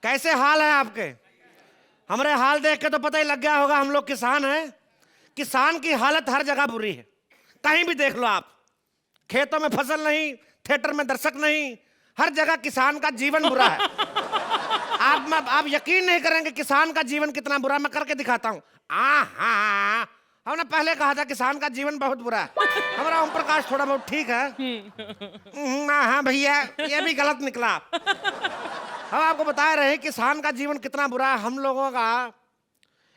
कैसे हाल है आपके? हमारे हाल देख के तो पता ही लग गया होगा हम लोग किसान हैं। किसान की हालत हर जगह बुरी है, कहीं भी देख लो आप। खेतों में फसल नहीं, थिएटर में दर्शक नहीं, हर जगह किसान का जीवन बुरा है। आप यकीन नहीं करेंगे किसान का जीवन कितना बुरा है। मैं करके दिखाता हूँ। हाँ, हमने पहले कहा था किसान का जीवन बहुत बुरा है। हमारा ओम प्रकाश थोड़ा बहुत ठीक है। हाँ भैया, ये भी गलत निकला। हम आपको बता रहे हैं किसान का जीवन कितना बुरा है। हम लोगों का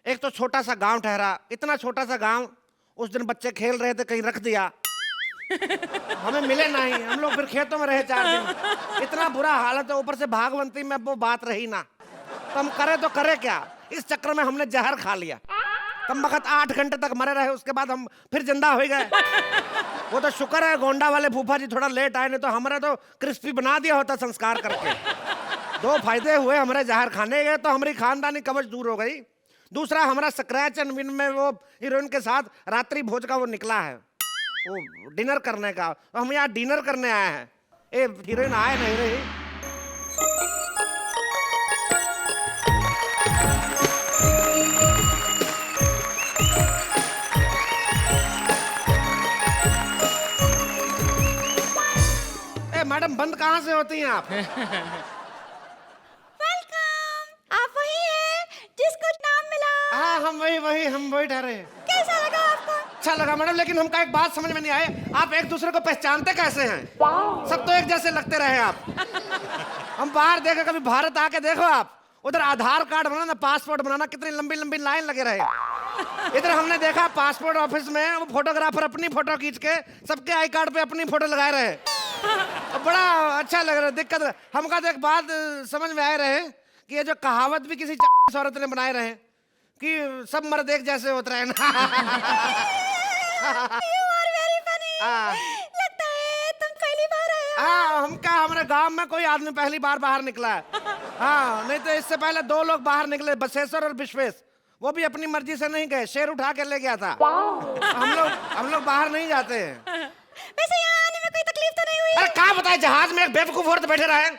एक तो छोटा सा गांव ठहरा, इतना छोटा सा गांव। उस दिन बच्चे खेल रहे थे, कहीं रख दिया, हमें मिले नहीं। हम लोग फिर खेतों में रहे 4 दिन। इतना बुरा हालत है। ऊपर से भागवंती में वो बात रही ना, तो हम करे तो करे क्या। इस चक्कर में हमने जहर खा लिया। कम वक्त 8 घंटे तक मरे रहे, उसके बाद हम फिर जिंदा हो गए। वो तो शुक्र है गोंडा वाले फूफा जी थोड़ा लेट आए, नहीं तो हमारे तो क्रिस्पी बना दिया होता संस्कार करके। 2 फायदे हुए हमारे जहर खाने के, तो हमारी खानदानी कवच दूर हो गई। दूसरा, हमारा स्क्रैच एंड विन में वो हीरोइन के साथ रात्रि भोज का वो निकला है, वो डिनर करने का। तो हम यहाँ डिनर करने आए हैं। ए हीरोइन आए नहीं रही। ए मैडम, बंद कहाँ से होती हैं आप? आप वही हैं जिसको नाम मिला? हाँ, हम वही ठहरे। कैसा लगा आपको? अच्छा लगा मैडम, लेकिन हमका एक बात समझ में नहीं आए, आप एक दूसरे को पहचानते कैसे हैं? सब तो एक जैसे लगते रहे आप। हम बाहर देखे, कभी भारत आके देखो आप, उधर आधार कार्ड बनाना, पासपोर्ट बनाना, कितनी लंबी लंबी लाइन लगे रहे। इधर हमने देखा पासपोर्ट ऑफिस में वो फोटोग्राफर अपनी फोटो खींच के सबके आई कार्ड पे अपनी फोटो लगाए रहे। बड़ा अच्छा लग रहा है। दिक्कत हमका तो एक बात समझ में आए रहे कि ये जो कहावत भी किसी औरत ने बनाए रहे कि सब मर्द एक जैसे होते रहे ना। You are very funny. लगता है तुम पहली बार आए हो। हाँ, हमारे गांव में कोई आदमी पहली बार बाहर निकला है। हाँ, नहीं तो इससे पहले 2 लोग बाहर निकले, बसेश्वर और विश्वेश। वो भी अपनी मर्जी से नहीं गए, शेर उठा के ले गया था। हम लोग बाहर नहीं जाते हैं। वैसे यहाँ आने में कोई तकलीफ तो नहीं हुई? अरे क्या बताए, जहाज में एक बेवकूफ औरत बैठे रहे,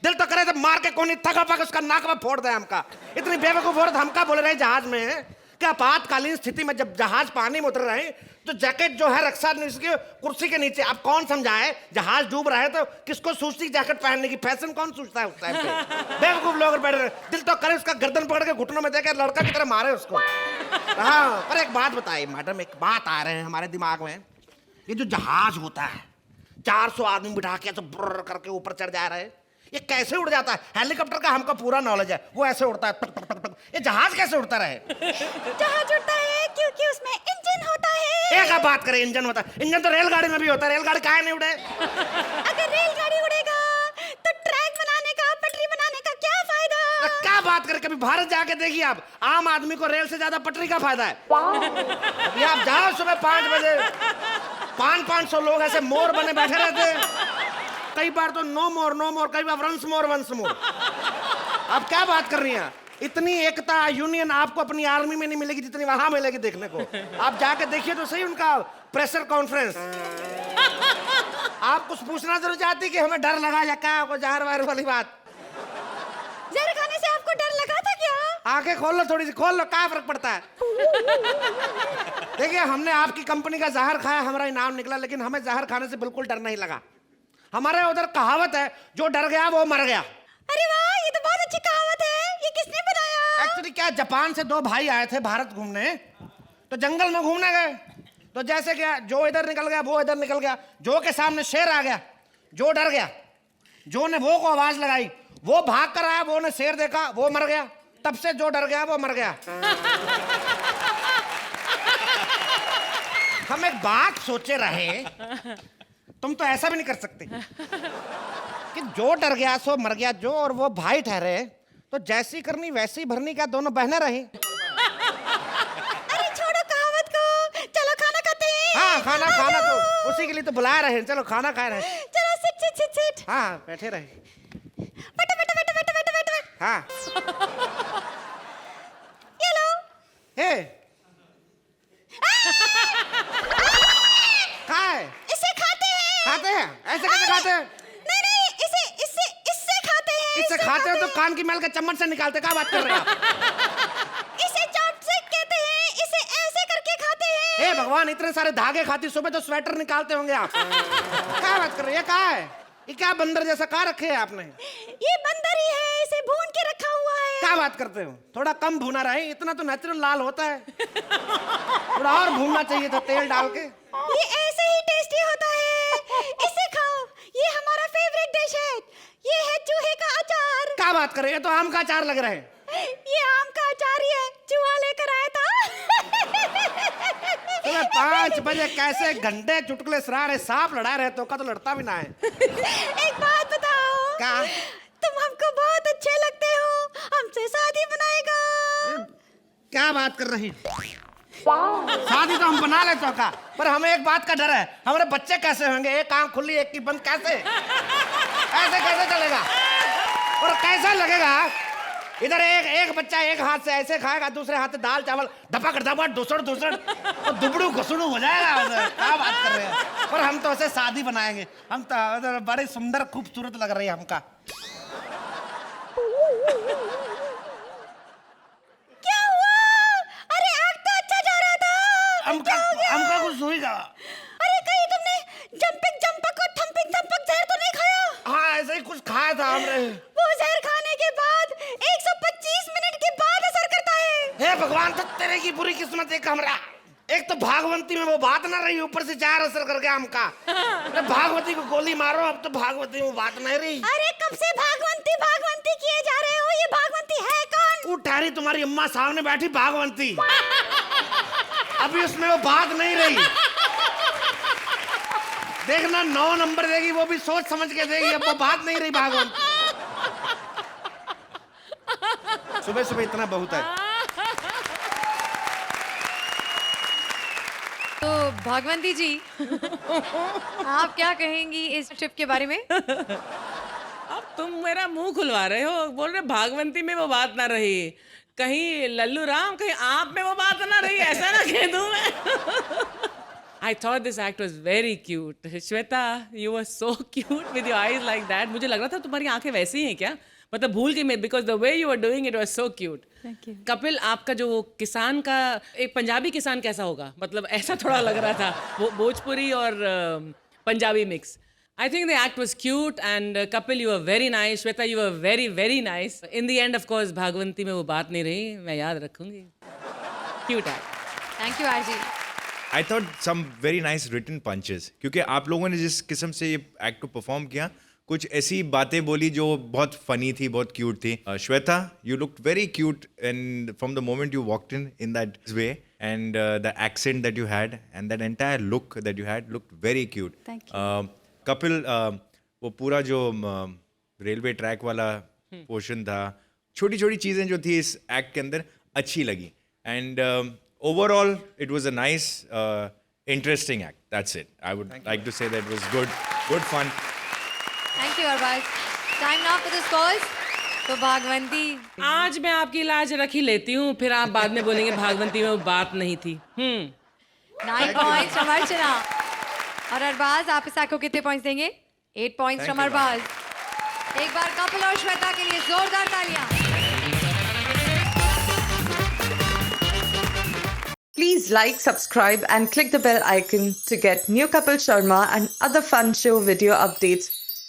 दिल तो करे तो मार के कोनी थका पाके उसका नाक में फोड़ दे हमका। इतनी बेवकूफ औरत हमका बोले रहे जहाज में कि आपातकालीन स्थिति में जब जहाज पानी में उतर रहे तो जैकेट जो है रक्षा उसकी कुर्सी के नीचे। अब कौन समझाए, जहाज डूब रहा है तो किसको सूचती जैकेट पहनने की, फैशन कौन सोचता है उस टाइम पे। बेवकूफ लोग बैठे रहे, दिल तो करे उसका गर्दन पकड़ के घुटनों में देकर लड़का की तरह मारे उसको। हाँ, पर एक बात बताइए मैडम, एक बात आ रहे हैं हमारे दिमाग में, ये जो जहाज होता है 400 आदमी बिठा के तो ब्रर करके ऊपर चढ़ जा रहे हैं, ये कैसे उड़ जाता है? हेलीकॉप्टर का हमको पूरा नॉलेज है, वो ऐसे उड़ता है टक टक टक टक। ये जहाज कैसे उड़ता रहे? जहाज उड़ता है क्योंकि उसमें इंजन होता है। एक बात करें, इंजन होता है? इंजन तो रेलगाड़ी में भी होता है, रेलगाड़ी काहे नहीं उड़े? अगर रेलगाड़ी उड़ेगा तो ट्रैक बनाने का, पटरी बनाने का क्या फायदा? क्या बात करें, कभी भारत जाके देखिए आप, आम आदमी को रेल से ज्यादा पटरी का फायदा है। अभी आप जाओ सुबह 5 बजे, 500 लोग ऐसे मोर बने बैठे रहते हैं। कई बार तो नो मोर, कई बार वंस मोर। आप क्या बात कर रही हैं? इतनी एकता, यूनियन आपको अपनी आर्मी में नहीं मिलेगी जितनी वहां मिलेगी देखने को। आप जाके देखिए तो सही उनका प्रेशर कॉन्फ्रेंस। आप कुछ पूछना जरूर चाहती कि हमें डर लगा या क्या? आपको जहर वहर वाली बात? जहर खाने से आपको डर लगा था क्या? आंखें खोल लो, थोड़ी सी खोल लो, क्या फर्क पड़ता है? देखिए, हमने आपकी कंपनी का जहर खाया, हमारा इनाम निकला, लेकिन हमें जहर खाने से बिल्कुल डर नहीं लगा। हमारे उधर कहावत है, जो डर गया वो मर गया। अरे वाह, ये तो बहुत अच्छी कहावत है। ये किसने बनाया? एक्चुअली क्या, जापान से 2 भाई आए थे भारत घूमने, तो जंगल में घूमने गए। तो जैसे क्या, जो इधर निकल गया वो इधर निकल गया। जो के सामने शेर आ गया, जो डर गया। जो ने वो को आवाज लगाई, वो भाग कर आया, वो ने शेर देखा, वो मर गया। तब से जो डर गया वो मर गया। हम एक बात सोचे रहे, तुम तो ऐसा भी नहीं कर सकते कि जो डर गया सो मर गया। जो और वो भाई ठहरे, तो जैसी करनी वैसी भरनी, क्या दोनों बहनें रही? अरे छोड़ो कहावत को, चलो खाना खाते हैं। हाँ, खाना तो उसी के लिए तो बुला रहे हैं। चलो खाना खा रहे हैं। चलो सिट। हाँ, बैठे रहे। बैठ। हाँ, ये लो। हे कहाँ है? इसे खाते हैं। खाते हैं? ऐसे कैसे खाते हैं? नहीं, इससे खाते हैं। इससे खाते हो तो कान की मैल का चम्मच से निकालते, क्या बात कर रहे हैं आप? इसे चॉपस्टिक कहते हैं, इसे ऐसे करके खाते हैं। हे भगवान, इतने सारे धागे खाती, सुबह तो स्वेटर निकालते होंगे आप। क्या बात कर रहे हैं? क्या है ये? क्या बंदर जैसा कहा रखे है आपने? ये बंदर ही है, इसे भून के रखा हुआ है। क्या बात करते हो? थोड़ा कम भूना रहे, इतना तो नेचुरल लाल होता है। थोड़ा और भूनना चाहिए था तेल डाल के। ये ऐसे ही टेस्टी होता है, इसे खाओ, ये हमारा फेवरेट डिश है। ये है चूहे का अचार। क्या बात कर रहे हैं? ये तो आम का अचार लग रहे हैं। ये आम का अचार ही है, चूहा लेकर आया था। सुबह 5 बजे कैसे घंटे चुटकुले सुना रहे, सांप लड़ा रहे तो का तो लड़ता भी ना है। एक बात बताओ, क्या? तुम हमको बहुत अच्छे लगते हो, हमसे शादी बनाएगा? क्या बात कर रही? शादी तो हम बना लेते हो का, पर हमें एक बात का डर है, हमारे बच्चे कैसे होंगे? एक आंख खुली एक की बंद, कैसे? ऐसे कैसे चलेगा? और कैसा लगेगा? इधर एक बच्चा एक हाथ से ऐसे खाएगा, दूसरे हाथ से दाल चावल धपक धपक दूसर और दुबड़ू घुसड़ू हो जाएगा। क्या बात कर रहे हैं? पर हम तो ऐसे शादी बनाएंगे, हम तो बड़े सुंदर खूबसूरत लग रही है हमका। क्या हुआ? अरे आग तो अच्छा जा रहा था, हमका कुछ हुईगा। अरे कहीं तुमने जंपिंग जंपक और थंपिंग थंपक जहर तो नहीं खाया? हाँ, ऐसे ही कुछ खाया था हमने। वो जहर खाने के बाद 125 मिनट के बाद असर करता है। हे भगवान, तो तेरे की बुरी किस्मत है हमरा। एक तो भागवती में वो बात ना रही, ऊपर से जहर असर कर गया हमका। अरे भागवती को गोली मारो, अब तो भागवती में बात नहीं रही। अरे कब से भागवंती भागवंती किए जा रहे हो? ये भागवंती है कौन? वो ठहरी तुम्हारी अम्मा सामने बैठी भागवंती, अभी उसमें वो बात नहीं रही। देखना 9 नंबर देगी, वो भी सोच समझ के देगी, अब वो बात नहीं रही भागवंती। सुबह सुबह इतना बहुत है। तो भागवंती जी, आप क्या कहेंगी इस ट्रिप के बारे में? अब तुम मेरा मुंह खुलवा रहे हो, बोल रहे भागवंती में वो बात ना रही, कहीं लल्लू राम, कहीं आप में वो बात ना रही, ऐसा ना कह दूं मैं। I thought this act was very cute. Shweta, you were so cute with your eyes like that. मुझे लग रहा था तुम्हारी आंखें वैसी ही हैं क्या? मतलब भूल गई मैं, because the way you were doing it was so cute. Thank you. Kapil, आपका जो वो किसान का, एक पंजाबी किसान कैसा होगा? मतलब ऐसा थोड़ा लग रहा था, वो भोजपुरी और Punjabi mix. I think the act was cute and Kapil, you were very nice. Shweta, you were very, very nice. In the end, of course, Bhagwanti में वो बात नहीं रही, मैं याद रखूंगी. Cute act. Thank you RG. I thought some very nice written punches, क्योंकि आप लोगों ने जिस किस्म से ये एक्ट को परफॉर्म किया, कुछ ऐसी बातें बोली जो बहुत फनी थी, बहुत क्यूट थी. Shweta, you looked very cute and from the moment you walked in that way, and the accent that you had and that entire look that you had looked very cute. Kapil, वो पूरा जो railway track वाला portion था, छोटी छोटी चीज़ें जो थी इस एक्ट के अंदर अच्छी लगी. And overall, it was a nice, interesting act. That's it. I would like to say that it was good fun. Thank you Arbaaz. Time now for the scores. तो भागवंती, आज मैं आपकी इलाज रख ही लेती हूँ, फिर आप बाद में बोलेंगे भागवंती में वो बात नहीं थी. 9 पॉइंट्स from अर्चना। और अरबाज, आप इस एक्ट को कितने पॉइंट्स देंगे? 8 पॉइंट्स from अरबाज। एक बार कपिल और श्वेता के लिए जोरदार तालियां। Please like, subscribe and click the bell icon to get new Kapil Sharma and other fun show video updates